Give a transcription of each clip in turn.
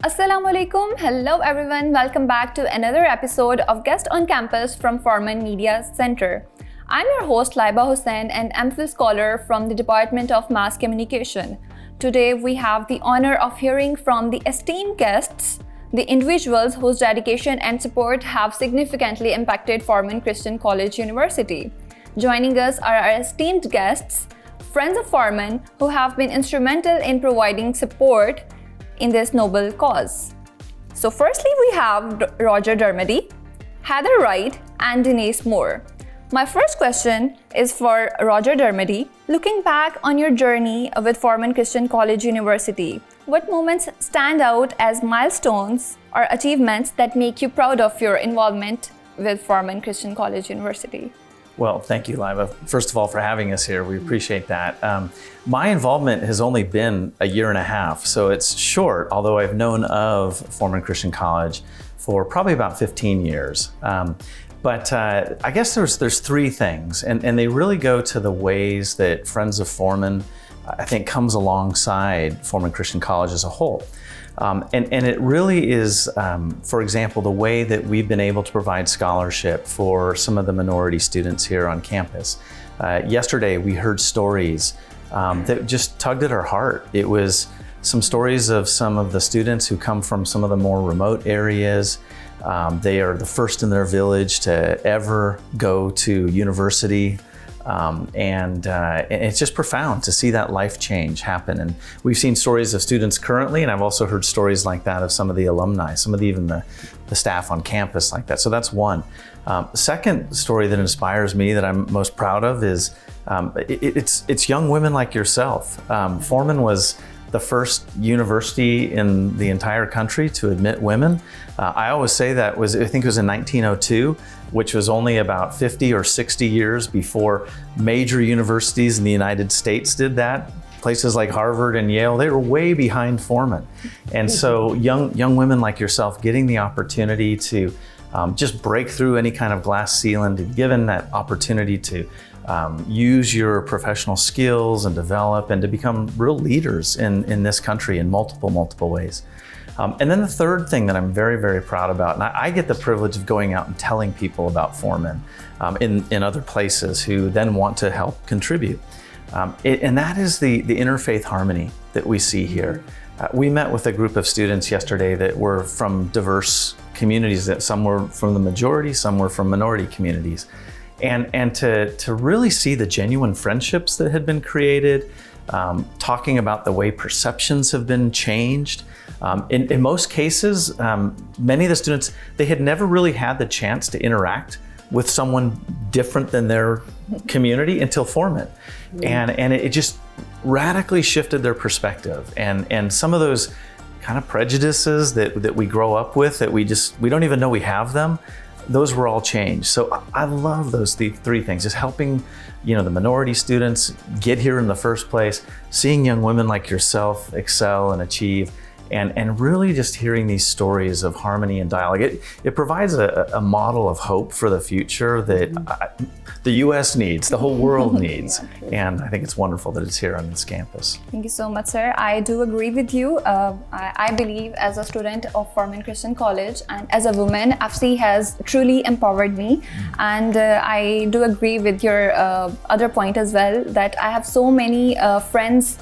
Assalamu alaikum. Hello everyone. Welcome back to another episode of Guest on Campus from Forman Media Centre. I'm your host Laiba Hussain, an MPhil scholar from the Department of Mass Communication. Today we have the honor of hearing from the esteemed guests, the individuals whose dedication and support have significantly impacted Forman Christian College University. Joining us are our esteemed guests, Friends of Forman, who have been instrumental in providing support in this noble cause. So firstly, we have Roger Dermody, Heather Wright, and Denise Moore. My first question is for Roger Dermody. Looking back on your journey with Forman Christian College University, what moments stand out as milestones or achievements that make you proud of your involvement with Forman Christian College University? Well, thank you, Laiba, first of all, for having us here. We appreciate that. My involvement has only been a year and a half, so it's short, although I've known of Forman Christian College for probably about 15 years. But I guess there's three things, and they really go to the ways that Friends of Forman, I think, comes alongside Forman Christian College as a whole. And it really is, for example, the way that we've been able to provide scholarship for some of the minority students here on campus. Yesterday, we heard stories that just tugged at our heart. It was some stories of some of the students who come from some of the more remote areas. They are the first in their village to ever go to university. And it's just profound to see that life change happen. And we've seen stories of students currently, and I've also heard stories like that of some of the alumni, some of even the staff on campus like that. So that's one. Second story that inspires me that I'm most proud of is it's young women like yourself. Forman was the first university in the entire country to admit women. I always say I think it was in 1902, which was only about 50 or 60 years before major universities in the United States did that. Places like Harvard and Yale, they were way behind Forman. And so young women like yourself getting the opportunity to just break through any kind of glass ceiling, to be given that opportunity to use your professional skills and develop and to become real leaders in this country in multiple ways. And then the third thing that I'm very, very proud about, and I get the privilege of going out and telling people about Forman in other places who then want to help contribute. And that is the interfaith harmony that we see here. We met with a group of students yesterday that were from diverse communities, that some were from the majority, some were from minority communities. And to really see the genuine friendships that had been created, talking about the way perceptions have been changed. In most cases, many of the students, they had never really had the chance to interact with someone different than their community until Forman. And it just radically shifted their perspective. And some of those kind of prejudices that we grow up with, that we don't even know we have them, those were all changed. So I love those three things, just helping, the minority students get here in the first place, seeing young women like yourself excel and achieve, and really just hearing these stories of harmony and dialogue. It provides a model of hope for the future that the US needs, the whole world needs. And I think it's wonderful that it's here on this campus. Thank you so much, sir. I do agree with you. I believe as a student of Forman Christian College and as a woman, FC has truly empowered me. And I do agree with your other point as well, that I have so many friends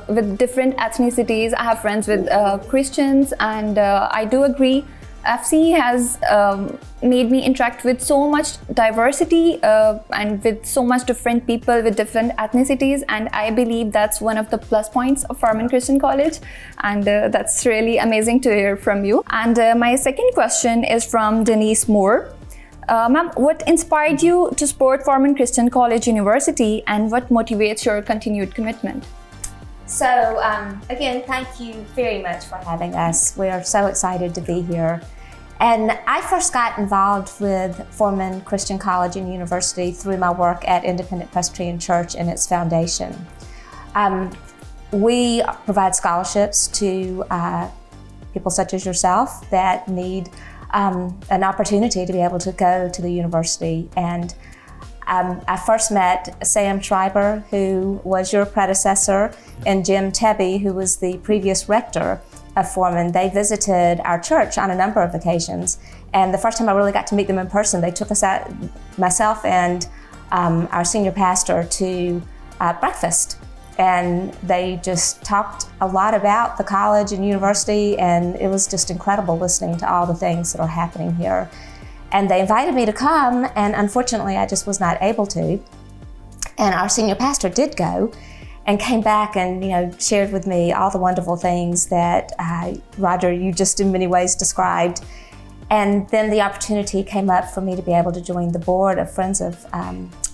with different ethnicities. I have friends with Christians, and I do agree FC has made me interact with so much diversity and with so much different people with different ethnicities, and I believe that's one of the plus points of Forman Christian College, and that's really amazing to hear from you. And my second question is from Denise Moore. Ma'am, what inspired you to support Forman Christian College University, and what motivates your continued commitment? So again, thank you very much for having us. We are so excited to be here. And I first got involved with Forman Christian College and University through my work at Independent Presbyterian Church and its foundation. We provide scholarships to people such as yourself that need an opportunity to be able to go to the university. And I first met Sam Schreiber, who was your predecessor, and Jim Tebby, who was the previous rector. of Forman, they visited our church on a number of occasions. And the first time I really got to meet them in person, they took us out, myself and our senior pastor, to breakfast. And they just talked a lot about the college and university, and it was just incredible listening to all the things that are happening here. And they invited me to come, and unfortunately I just was not able to. And our senior pastor did go and came back and shared with me all the wonderful things that Roger, you just in many ways described. And then the opportunity came up for me to be able to join the board of Friends of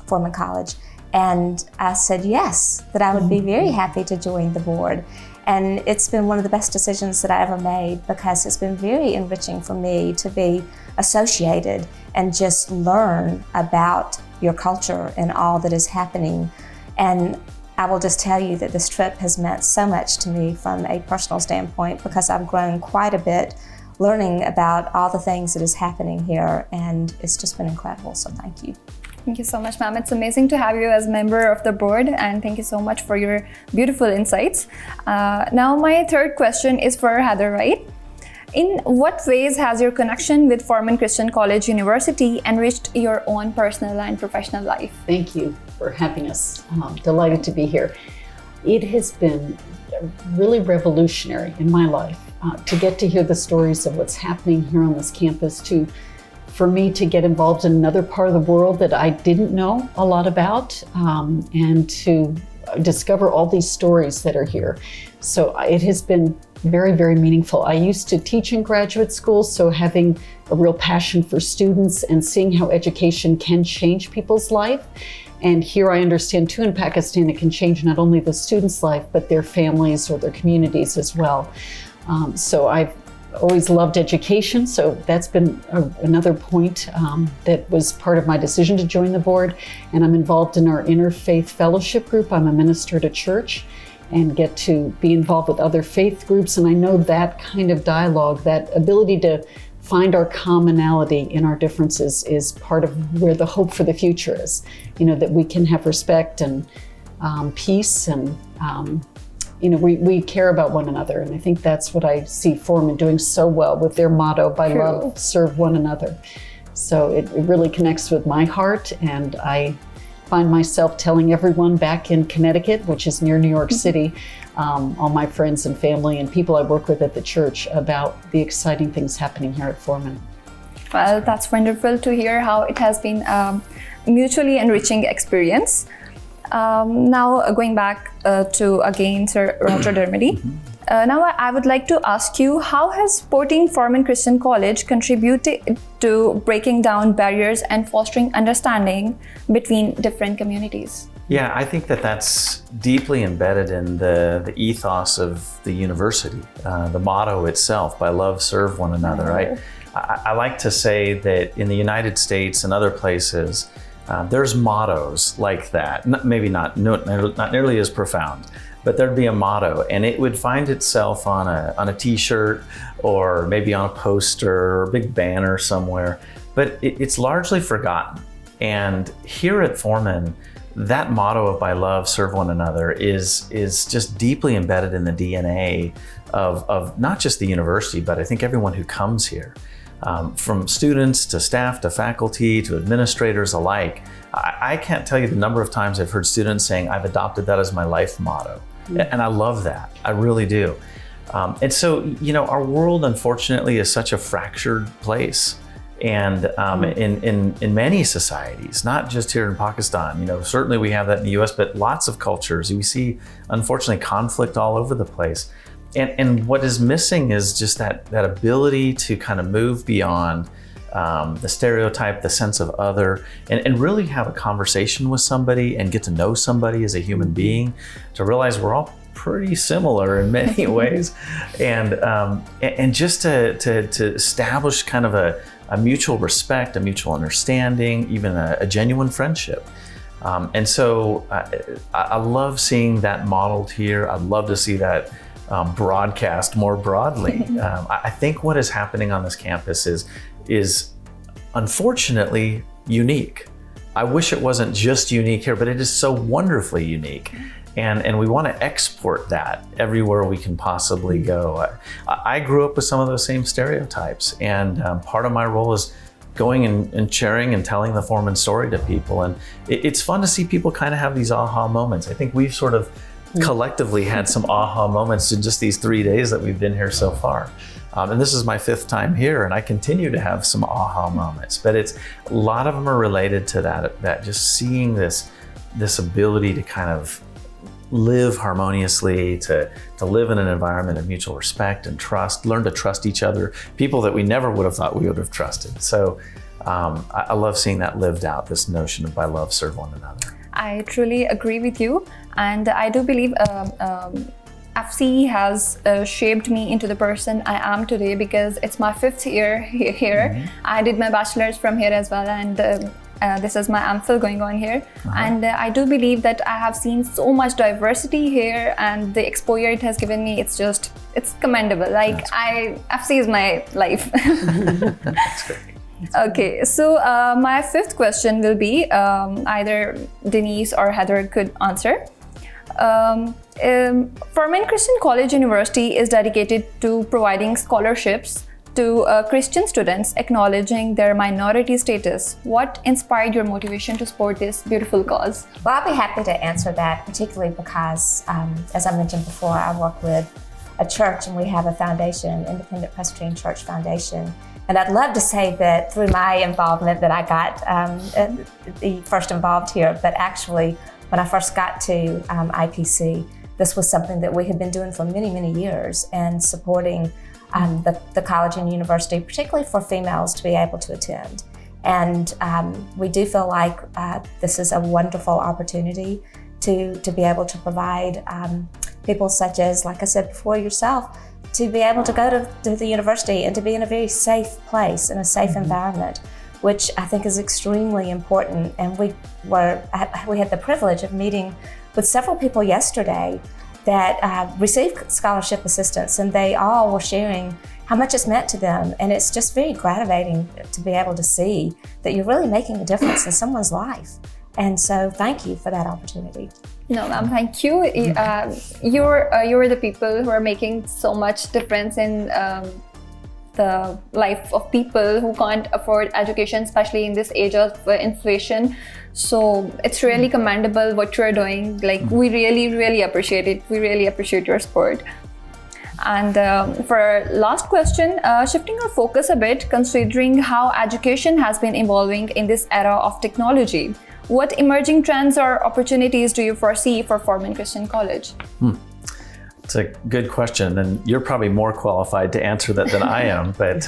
Forman College. And I said yes, that I would be very happy to join the board. And it's been one of the best decisions that I ever made, because it's been very enriching for me to be associated and just learn about your culture and all that is happening. And I will just tell you that this trip has meant so much to me from a personal standpoint, because I've grown quite a bit learning about all the things that is happening here, and it's just been incredible, so thank you. Thank you so much, ma'am. It's amazing to have you as a member of the board, and thank you so much for your beautiful insights. Now, my third question is for Heather Wright. In what ways has your connection with Forman Christian College University enriched your own personal and professional life? Thank you for having us. Delighted to be here. It has been really revolutionary in my life to get to hear the stories of what's happening here on this campus, for me to get involved in another part of the world that I didn't know a lot about, and to discover all these stories that are here. So it has been very, very meaningful. I used to teach in graduate school, so having a real passion for students and seeing how education can change people's life. And here I understand too in Pakistan, it can change not only the student's life, but their families or their communities as well. So I've always loved education, so that's been another point that was part of my decision to join the board. And I'm involved in our interfaith fellowship group. I'm a minister at a church and get to be involved with other faith groups. And I know that kind of dialogue, that ability to find our commonality in our differences, is part of where the hope for the future is. That we can have respect and peace, and we care about one another. And I think that's what I see Forman doing so well with their motto, by True. love, serve one another. So it really connects with my heart, and I find myself telling everyone back in Connecticut, which is near New York City, all my friends and family and people I work with at the church, about the exciting things happening here at Forman. Well, that's wonderful to hear how it has been a mutually enriching experience. Now, going back to again Sir Roger Dermody. Now I would like to ask you, how has supporting Forman Christian College contributed to breaking down barriers and fostering understanding between different communities? Yeah, I think that's deeply embedded in the ethos of the university, the motto itself, by love, serve one another. I like to say that in the United States and other places, there's mottos like that, maybe not nearly as profound, but there'd be a motto, and it would find itself on a t-shirt, or maybe on a poster or a big banner somewhere, but it's largely forgotten. And here at Forman, that motto of by love, serve one another is just deeply embedded in the DNA of not just the university, but I think everyone who comes here. From students to staff to faculty to administrators alike. I can't tell you the number of times I've heard students saying, I've adopted that as my life motto. And I love that, I really do. And so, our world, unfortunately, is such a fractured place. And in many societies, not just here in Pakistan, certainly we have that in the US, but lots of cultures, we see, unfortunately, conflict all over the place. And what is missing is just that ability to kind of move beyond the stereotype, the sense of other, and really have a conversation with somebody and get to know somebody as a human being, to realize we're all pretty similar in many ways, and just to establish kind of a mutual respect, a mutual understanding, even a genuine friendship. And so I love seeing that modeled here. I'd love to see that broadcast more broadly. I think what is happening on this campus is unfortunately unique. I wish it wasn't just unique here, but it is so wonderfully unique. And we want to export that everywhere we can possibly go. I grew up with some of those same stereotypes, and part of my role is going and sharing and telling the Forman story to people. And it's fun to see people kind of have these aha moments. I think we've sort of collectively had some aha moments in just these 3 days that we've been here so far. And this is my 5th time here, and I continue to have some aha moments. But a lot of them are related to that just seeing this ability to kind of live harmoniously, to live in an environment of mutual respect and trust, learn to trust each other, people that we never would have thought we would have trusted. So I love seeing that lived out, this notion of by love serve one another. I truly agree with you, and I do believe FCE has shaped me into the person I am today, because it's my 5th year here. Mm-hmm. I did my bachelor's from here as well, and this is my MPhil going on here. And I do believe that I have seen so much diversity here, and the exposure it has given me, it's commendable. Like, FC is my life. That's great. Okay, so my 5th question will be either Denise or Heather could answer. Forman Christian College University is dedicated to providing scholarships to Christian students, acknowledging their minority status. What inspired your motivation to support this beautiful cause? Well, I'll be happy to answer that, particularly because, as I mentioned before, I work with a church, and we have a foundation, Independent Presbyterian Church Foundation. And I'd love to say that through my involvement that I got first involved here, but actually when I first got to IPC, this was something that we had been doing for many, many years, and supporting the college and university, particularly for females to be able to attend. And we do feel like this is a wonderful opportunity to be able to provide people such as, like I said before, yourself, to be able to go to the university and to be in a very safe place, in a safe environment, which I think is extremely important. And we had the privilege of meeting with several people yesterday that received scholarship assistance, and they all were sharing how much it's meant to them. And it's just very gratifying to be able to see that you're really making a difference in someone's life. And so thank you for that opportunity. No, ma'am, thank you. You're the people who are making so much difference in the life of people who can't afford education, especially in this age of inflation. So it's really commendable what you're doing. Like, we really, really appreciate it. We really appreciate your support. And for our last question, shifting our focus a bit, considering how education has been evolving in this era of technology, what emerging trends or opportunities do you foresee for Forman Christian College? It's a good question, and you're probably more qualified to answer that than I am. But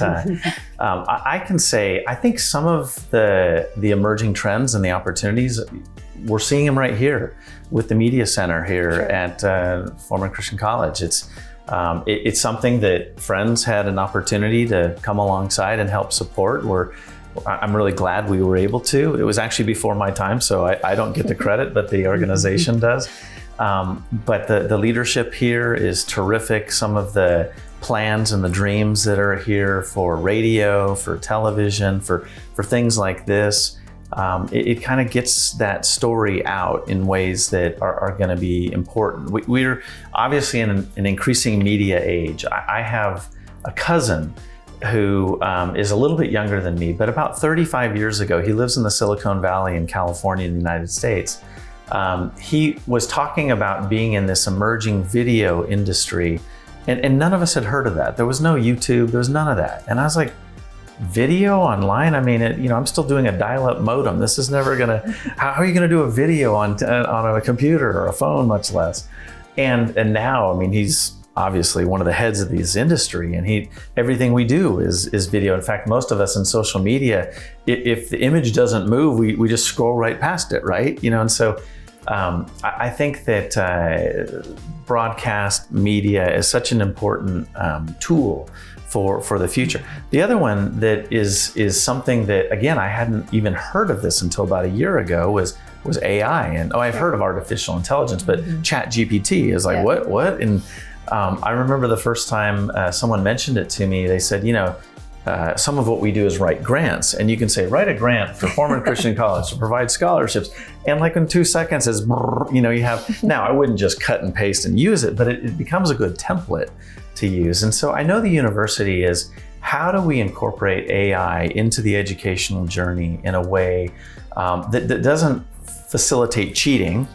I can say, I think some of the emerging trends and the opportunities, we're seeing them right here with the Media Centre here at Forman Christian College. It's something that Friends had an opportunity to come alongside and help support. I'm really glad we were able to. It was actually before my time, so I don't get the credit, but the organization does. But the leadership here is terrific. Some of the plans and the dreams that are here for radio, for television, for things like this, it kind of gets that story out in ways that are going to be important. We're obviously in an increasing media age. I have a cousin who is a little bit younger than me, but about 35 years ago, he lives in the Silicon Valley in California in the United States. He was talking about being in this emerging video industry, and none of us had heard of that. There was no YouTube, there was none of that. And I was like, video online? I mean, I'm still doing a dial-up modem. This is never gonna, how are you gonna do a video on a computer or a phone, much less? And now, I mean, he's obviously one of the heads of this industry, and everything we do is video. In fact, most of us in social media, if the image doesn't move, we just scroll right past it, right? And so I think that broadcast media is such an important tool for the future. The other one that is something that, again, I hadn't even heard of this until about a year ago was AI. And I've heard of artificial intelligence, but ChatGPT is like, what? And I remember the first time someone mentioned it to me, they said, some of what we do is write grants, and you can say, write a grant for Forman Christian College to provide scholarships. And like in 2 seconds, it's, you have, now I wouldn't just cut and paste and use it, but it becomes a good template to use. And so I know the university is, how do we incorporate AI into the educational journey in a way that doesn't facilitate cheating,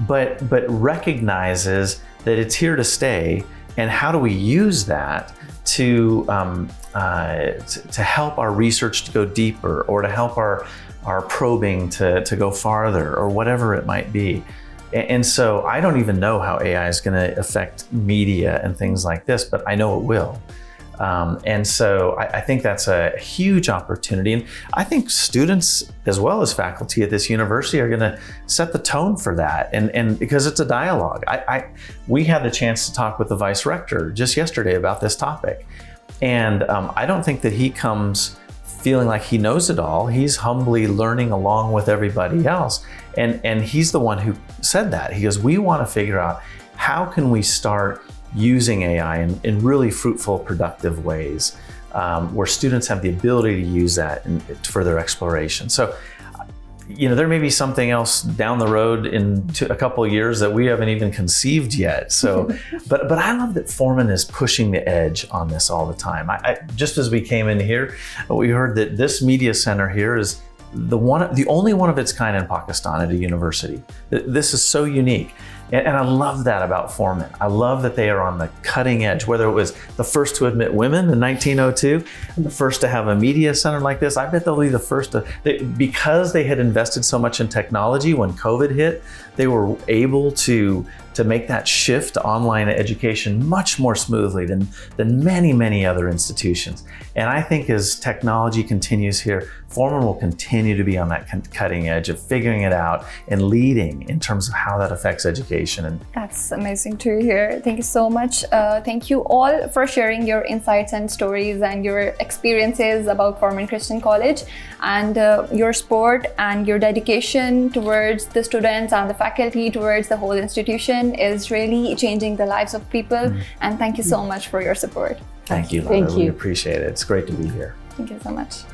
but recognizes that it's here to stay, and how do we use that to help our research to go deeper, or to help our probing to go farther, or whatever it might be. And so I don't even know how AI is going to affect media and things like this, but I know it will. And so I think that's a huge opportunity. And I think students, as well as faculty at this university, are going to set the tone for that. And because it's a dialogue. We had the chance to talk with the vice rector just yesterday about this topic. And I don't think that he comes feeling like he knows it all. He's humbly learning along with everybody else. And he's the one who said that. He goes, we want to figure out, how can we start using AI in really fruitful, productive ways, where students have the ability to use that for their exploration. So, there may be something else down the road in a couple of years that we haven't even conceived yet. So, but I love that Forman is pushing the edge on this all the time. Just as we came in here, we heard that this media center here is the only one of its kind in Pakistan at a university. This is so unique. And I love that about Forman. I love that they are on the cutting edge, whether it was the first to admit women in 1902, and the first to have a media center like this. I bet they'll be the first because they had invested so much in technology when COVID hit, they were able to make that shift to online education much more smoothly than many, many other institutions. And I think as technology continues here, Forman will continue to be on that cutting edge of figuring it out and leading in terms of how that affects education. And that's amazing to hear. Thank you so much. Thank you all for sharing your insights and stories and your experiences about Forman Christian College, and your support and your dedication towards the students and the faculty, towards the whole institution, is really changing the lives of people. And thank you so much for your support. Thank you, Laiba. Thank you. We appreciate it. It's great to be here. Thank you so much.